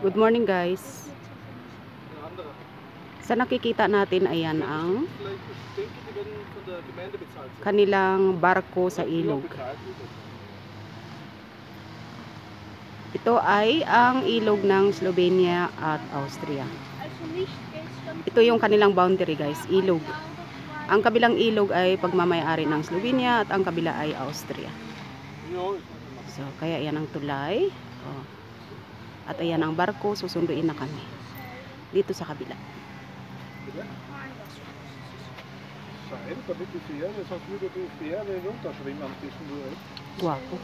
Good morning guys. Sa nakikita natin, ayan ang kanilang barko sa ilog. Ito ay ang ilog ng Slovenia at Austria. Ito yung kanilang boundary guys, ilog. Ang kabilang ilog ay pagmamay-ari ng Slovenia at ang kabila ay Austria. So, kaya yan ang tulay. Oh. At ayan ang barko, susunduin na kami. Dito sa kabila. Guwapo.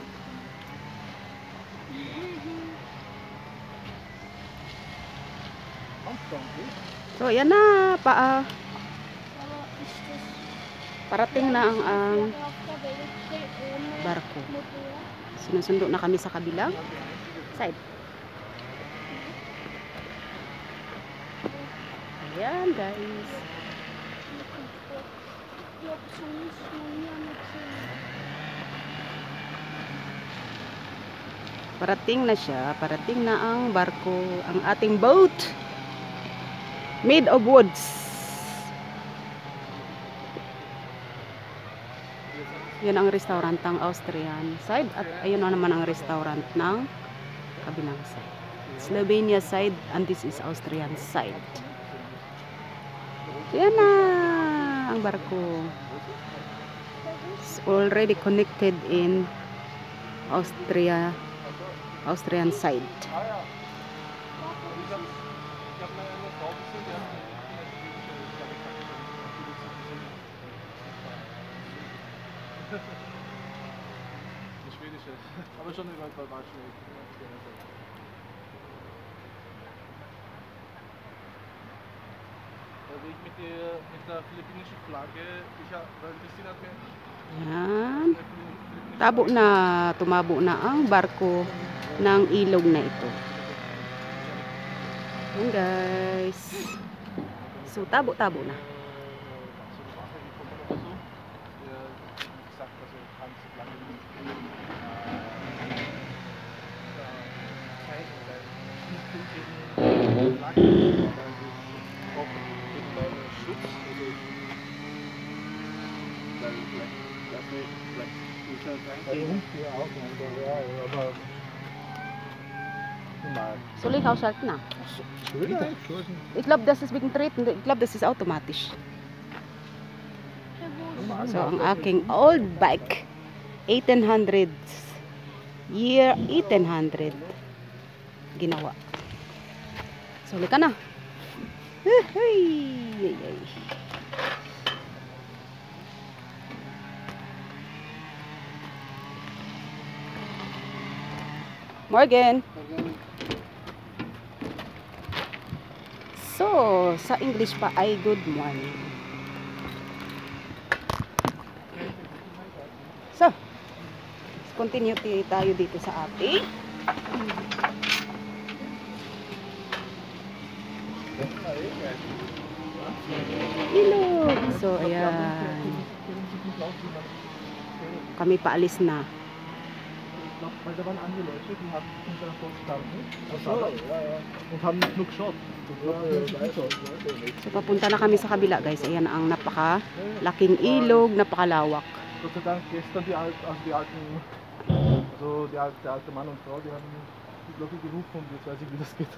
So, ayan na. Parating na ang barko. Sinusundo na kami sa kabilang side. Ayan guys. Parating na siya. Parating na ang barko. Ang ating boat. Made of woods. Yan ang restaurant ng Austrian side. At ayun na naman ang restaurant ng kabilang side. Slovenia side and this is Austrian side. Yan na ang barko. It's already connected in Austrian side. Die schwedische, aber schon über Balbatschen. Also ich mit der philippinischen Flagge, weil Christine hat mir... Yan. Tumabo na ang barko ng ilog na ito. Yan guys. So, tabo-tabo na. Soll ich ausschalten? Na? Ich glaube, das ist wegen Treten. Ich glaube, das ist automatisch. So, ang aking old bike. 1800. Year 1800. Ginawa. Suli ka na. Morgan. So, sa English pa ay good morning. So, continue tayo dito sa ating ilog. So, ayan. Kami paalis na. Weil da waren andere Leute, die hatten hinter vor gestanden und haben nicht nur geschaut. So, papunta na kami sa kabila guys. Ayan ang napaka-laking ilog, napakalawak. Gott sei Dank gestern der alte Mann und Frau, die haben die Glocke gerufen und jetzt weiß ich, wie das geht.